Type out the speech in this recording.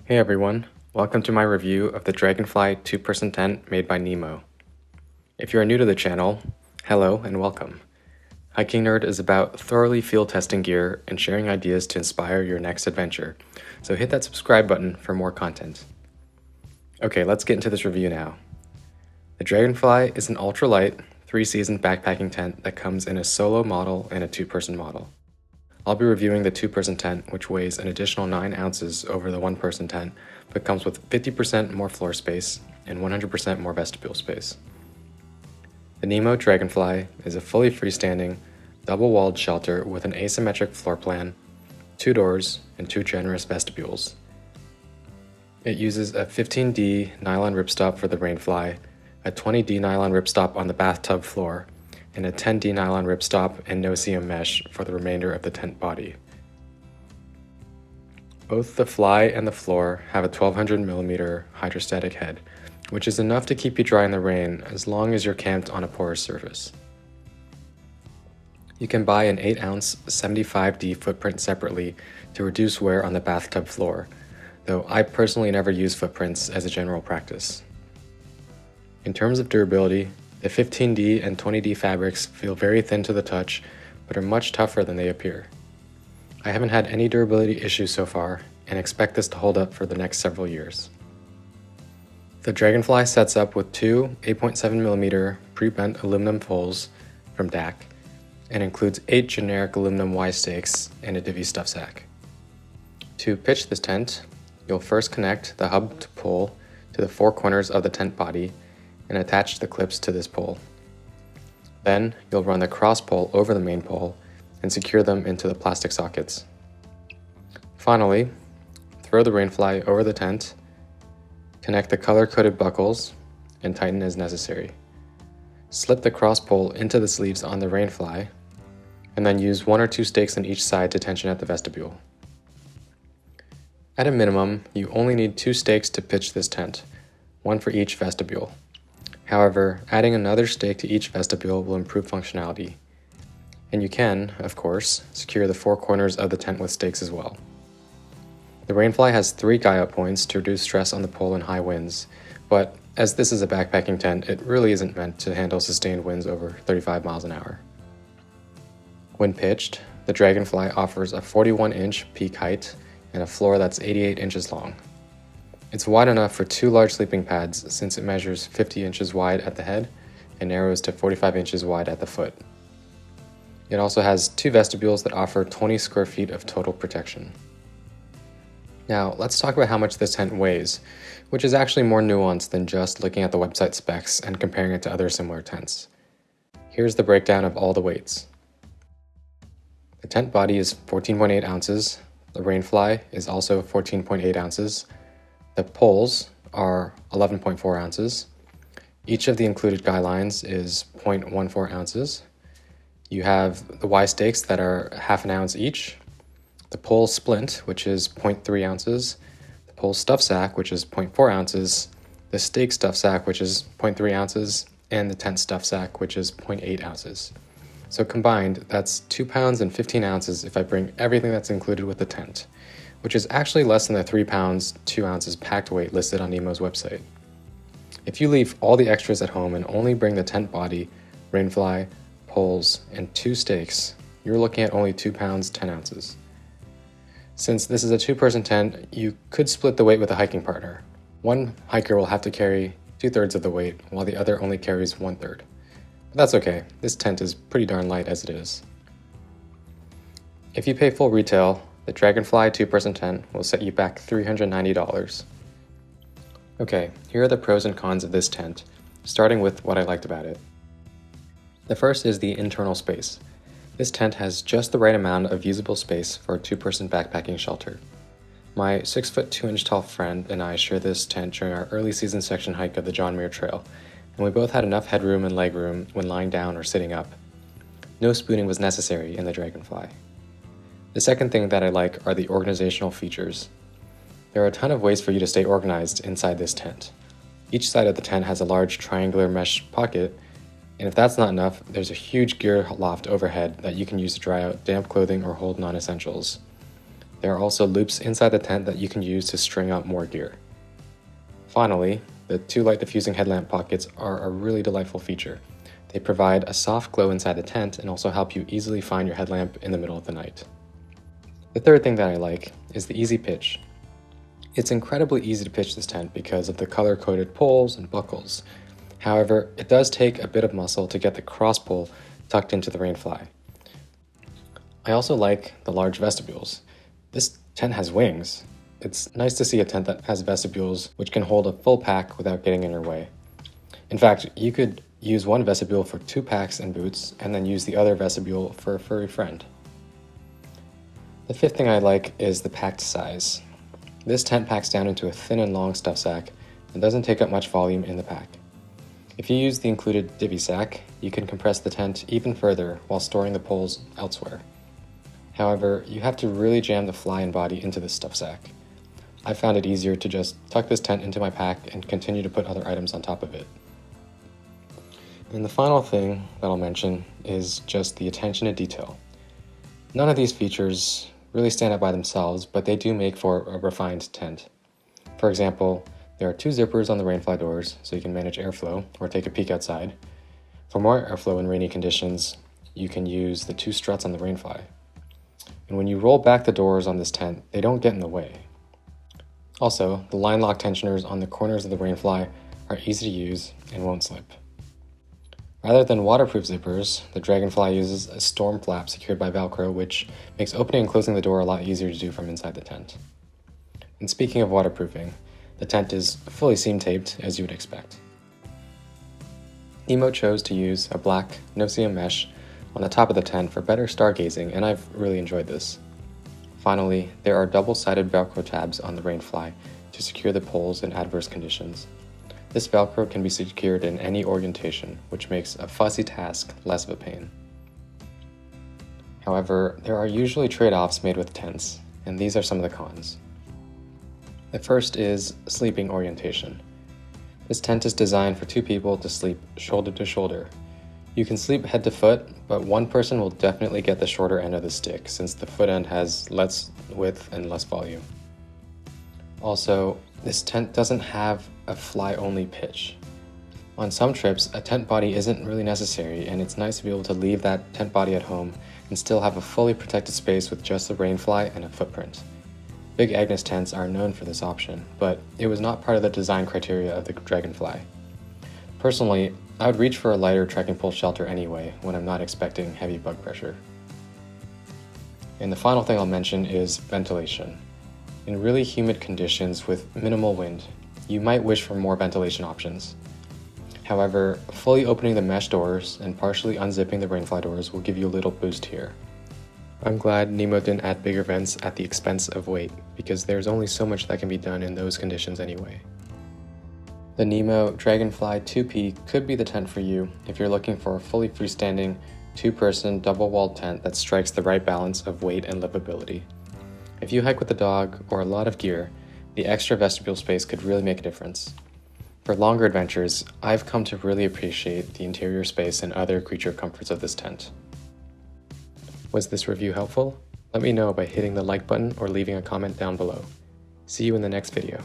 Hey everyone, welcome to my review of the Dragonfly 2-person tent made by NEMO. If you are new to the channel, hello and welcome. Hiking Nerd is about thoroughly field testing gear and sharing ideas to inspire your next adventure, so hit that subscribe button for more content. Okay, let's get into this review now. The Dragonfly is an ultralight, 3-season backpacking tent that comes in a solo model and a 2-person model. I'll be reviewing the 2-person tent, which weighs an additional 9 ounces over the 1-person tent, but comes with 50% more floor space and 100% more vestibule space. The NEMO Dragonfly is a fully freestanding, double-walled shelter with an asymmetric floor plan, 2 doors, and 2 generous vestibules. It uses a 15D nylon ripstop for the rainfly, a 20D nylon ripstop on the bathtub floor, and a 10D nylon ripstop and no-seam mesh for the remainder of the tent body. Both the fly and the floor have a 1200mm hydrostatic head, which is enough to keep you dry in the rain as long as you're camped on a porous surface. You can buy an 8-ounce 75D footprint separately to reduce wear on the bathtub floor, though I personally never use footprints as a general practice. In terms of durability, the 15D and 20D fabrics feel very thin to the touch, but are much tougher than they appear. I haven't had any durability issues so far, and expect this to hold up for the next several years. The Dragonfly sets up with 2 8.7mm pre-bent aluminum poles from DAC, and includes 8 generic aluminum Y stakes and a divvy stuff sack. To pitch this tent, you'll first connect the hub to pole to the 4 corners of the tent body and attach the clips to this pole. Then you'll run the cross pole over the main pole and secure them into the plastic sockets. Finally, throw the rainfly over the tent, connect the color-coded buckles, and tighten as necessary. Slip the cross pole into the sleeves on the rainfly, and then use 1 or 2 stakes on each side to tension at the vestibule. At a minimum, you only need 2 stakes to pitch this tent, 1 for each vestibule. However, adding another stake to each vestibule will improve functionality. And you can, of course, secure the 4 corners of the tent with stakes as well. The rainfly has 3 guy-up points to reduce stress on the pole in high winds, but as this is a backpacking tent, it really isn't meant to handle sustained winds over 35 miles an hour. When pitched, the Dragonfly offers a 41-inch peak height and a floor that's 88 inches long. It's wide enough for 2 large sleeping pads since it measures 50 inches wide at the head and narrows to 45 inches wide at the foot. It also has 2 vestibules that offer 20 square feet of total protection. Now, let's talk about how much this tent weighs, which is actually more nuanced than just looking at the website specs and comparing it to other similar tents. Here's the breakdown of all the weights. The tent body is 14.8 ounces, the rainfly is also 14.8 ounces, the poles are 11.4 ounces. Each of the included guy lines is 0.14 ounces. You have the Y stakes that are half an ounce each, the pole splint, which is 0.3 ounces, the pole stuff sack, which is 0.4 ounces, the stake stuff sack, which is 0.3 ounces, and the tent stuff sack, which is 0.8 ounces. So combined, that's 2 pounds and 15 ounces if I bring everything that's included with the tent, which is actually less than the 3 pounds, 2 ounces packed weight listed on NEMO's website. If you leave all the extras at home and only bring the tent body, rainfly, poles, and 2 stakes, you're looking at only 2 pounds, 10 ounces. Since this is a 2-person tent, you could split the weight with a hiking partner. One hiker will have to carry 2/3 of the weight, while the other only carries 1/3. But that's okay, this tent is pretty darn light as it is. If you pay full retail, the Dragonfly 2-person tent will set you back $390. Okay, here are the pros and cons of this tent, starting with what I liked about it. The first is the internal space. This tent has just the right amount of usable space for a 2-person backpacking shelter. My 6'2" tall friend and I shared this tent during our early season section hike of the John Muir Trail, and we both had enough headroom and legroom when lying down or sitting up. No spooning was necessary in the Dragonfly. The second thing that I like are the organizational features. There are a ton of ways for you to stay organized inside this tent. Each side of the tent has a large triangular mesh pocket, and if that's not enough, there's a huge gear loft overhead that you can use to dry out damp clothing or hold non-essentials. There are also loops inside the tent that you can use to string up more gear. Finally, the 2 light diffusing headlamp pockets are a really delightful feature. They provide a soft glow inside the tent and also help you easily find your headlamp in the middle of the night. The third thing that I like is the easy pitch. It's incredibly easy to pitch this tent because of the color-coded poles and buckles. However, it does take a bit of muscle to get the cross pole tucked into the Dragonfly. I also like the large vestibules. This tent has wings. It's nice to see a tent that has vestibules which can hold a full pack without getting in your way. In fact, you could use one vestibule for 2 packs and boots, and then use the other vestibule for a furry friend. The fifth thing I like is the packed size. This tent packs down into a thin and long stuff sack and doesn't take up much volume in the pack. If you use the included divvy sack, you can compress the tent even further while storing the poles elsewhere. However, you have to really jam the fly and body into this stuff sack. I found it easier to just tuck this tent into my pack and continue to put other items on top of it. And the final thing that I'll mention is just the attention to detail. None of these features really stand out by themselves, but they do make for a refined tent. For example, there are 2 zippers on the Dragonfly doors so you can manage airflow or take a peek outside. For more airflow in rainy conditions, you can use the 2 struts on the Dragonfly. And when you roll back the doors on this tent, they don't get in the way. Also, the line lock tensioners on the corners of the Dragonfly are easy to use and won't slip. Rather than waterproof zippers, the Dragonfly uses a storm flap secured by Velcro, which makes opening and closing the door a lot easier to do from inside the tent. And speaking of waterproofing, the tent is fully seam taped, as you would expect. NEMO chose to use a black no-seam mesh on the top of the tent for better stargazing, and I've really enjoyed this. Finally, there are double-sided Velcro tabs on the Dragonfly to secure the poles in adverse conditions. This Velcro can be secured in any orientation, which makes a fussy task less of a pain. However, there are usually trade-offs made with tents, and these are some of the cons. The first is sleeping orientation. This tent is designed for 2 people to sleep shoulder to shoulder. You can sleep head to foot, but one person will definitely get the shorter end of the stick since the foot end has less width and less volume. Also, this tent doesn't have a fly-only pitch. On some trips, a tent body isn't really necessary, and it's nice to be able to leave that tent body at home and still have a fully protected space with just the Dragonfly and a footprint. Big Agnes tents are known for this option, but it was not part of the design criteria of the Dragonfly. Personally, I would reach for a lighter trekking pole shelter anyway when I'm not expecting heavy bug pressure. And the final thing I'll mention is ventilation. In really humid conditions with minimal wind, you might wish for more ventilation options. However, fully opening the mesh doors and partially unzipping the Dragonfly doors will give you a little boost here. I'm glad NEMO didn't add bigger vents at the expense of weight, because there's only so much that can be done in those conditions anyway. The NEMO Dragonfly 2P could be the tent for you if you're looking for a fully freestanding, 2-person double-walled tent that strikes the right balance of weight and livability. If you hike with a dog or a lot of gear, the extra vestibule space could really make a difference. For longer adventures, I've come to really appreciate the interior space and other creature comforts of this tent. Was this review helpful? Let me know by hitting the like button or leaving a comment down below. See you in the next video.